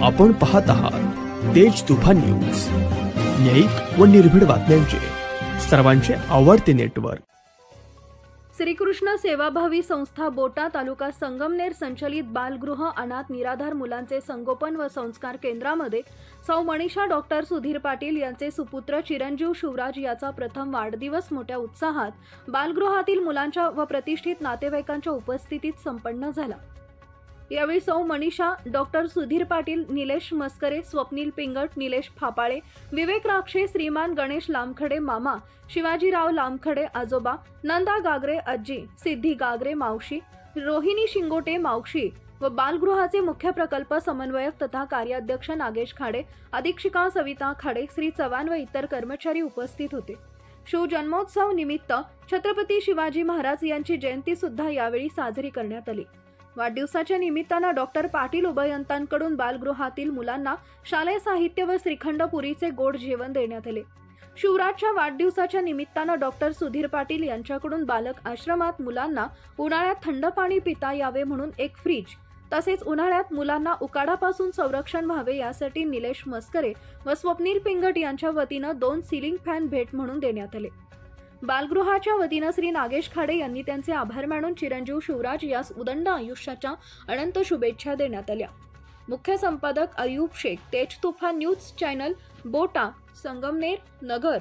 आपण पाहत आहात तेज तुफान न्यूज, न्यायिक व निर्भीड बातम्यांचे सर्वांचे आवडते नेटवर्क। श्रीकृष्ण सेवाभावी संस्था बोटा तालुका संगमनेर संचलित बालगृह अनाथ निराधार मुलांचे संगोपन व संस्कार केंद्रामध्ये सौ मनीषा डॉक्टर सुधीर पाटील यांचे सुपुत्र चिरंजीव शिवराज याचा प्रथम वाढदिवस मोठ्या उत्साहात बालगृहातील मुलांच्या व प्रतिष्ठित नातेवाईकांच्या उपस्थितीत संपन्न झाला। यावेळी सौ मनीषा डॉक्टर सुधीर पाटील, निलेश मस्करे, स्वप्नील पिंगट, निलेश फापाळे, विवेक राक्षे, श्रीमान गणेश लामखडे मामा, शिवाजीराव लामखडे आजोबा, नंदा गागरे आजी, सिद्धी गागरे मावशी, रोहिणी शिंगोटे मावशी व बालगृहाचे मुख्य प्रकल्प समन्वयक तथा कार्याध्यक्ष नागेश खाडे, अधीक्षिका सविता खाडे, श्री चव्हाण व इतर कर्मचारी उपस्थित होते। शिव जन्मोत्सव निमित्त छत्रपती शिवाजी महाराज यांची जयंती सुद्धा यावेळी साजरी करण्यात आली। वाढदिवसाच्या निमित्तानं डॉक्टर पाटील उभयंतांकडून बालगृहातील मुलांना शालेय साहित्य व श्रीखंड पुरीचे गोड जेवण देण्यात आले। शिवराजच्या वाढदिवसाच्या निमित्तानं डॉक्टर सुधीर पाटील यांच्याकडून बालक आश्रमात मुलांना उन्हाळ्यात थंड पाणी पिता यावे म्हणून एक फ्रीज, तसेच उन्हाळ्यात मुलांना उकाडापासून संरक्षण व्हावे यासाठी निलेश मस्करे व स्वप्नील पिंगट यांच्या वतीनं 2 सीलिंग फॅन भेट म्हणून देण्यात आले। बालगृहाच्या वतीनं श्री नागेश खाडे यांनी त्यांचे आभार मानून चिरंजीव शिवराज यास उदंड आयुष्याच्या अनंत शुभेच्छा देण्यात आल्या। मुख्य संपादक अयूब शेख, तेज तुफान न्यूज चॅनल, बोटा, संगमनेर नगर।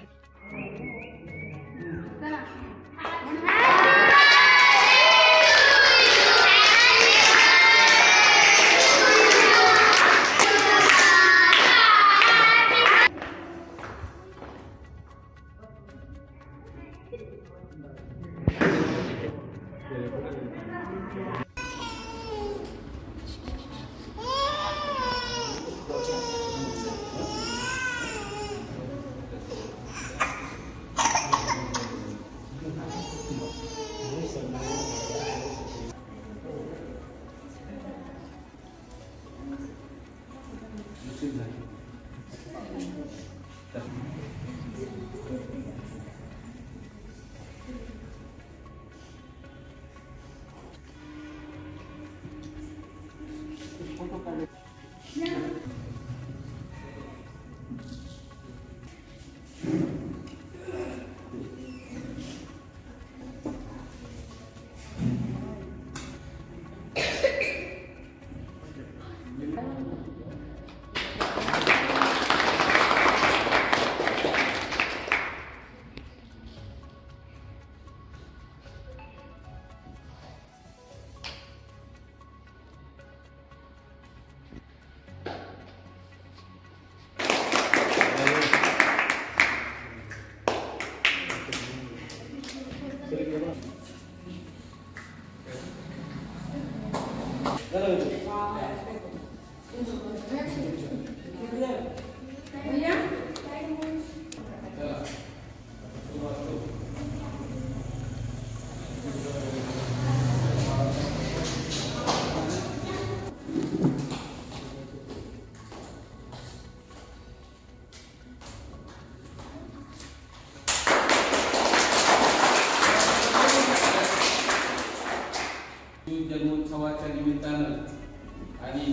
जन्मोत्सवाच्या निमित्तानं आणि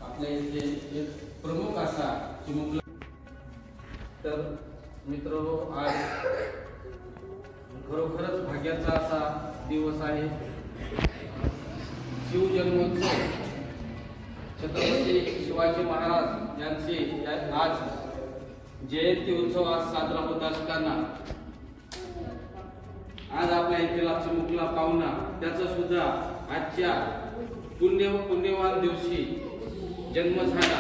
आपल्या इथे एक प्रमुख असा चिमुकला तर मित्रहो, आज खरोखरच भाग्याचा असा दिवस आहे। शिव जन्मोत्सव, छत्रपती शिवाजी महाराज यांचे आज जयंती उत्सव आज साजरा होत असताना आज आपल्या इथला चिमुकला पाहुणा त्याचा सुद्धा आजच्या पुण्यवान दिवशी जन्म झाला,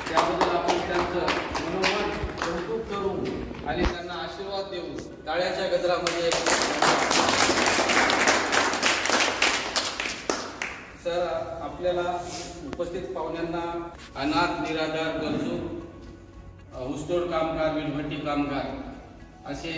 त्याबद्दल आपण त्यांचं मनोमन कौतुक करू आणि त्यांना आशीर्वाद देऊ। टाळ्याच्या गजरामध्ये सर आपल्याला उपस्थित पाहुण्यांना अनाथ निराधार गरजू, ऊसतोड कामगार, वीटभट्टी कामगार असे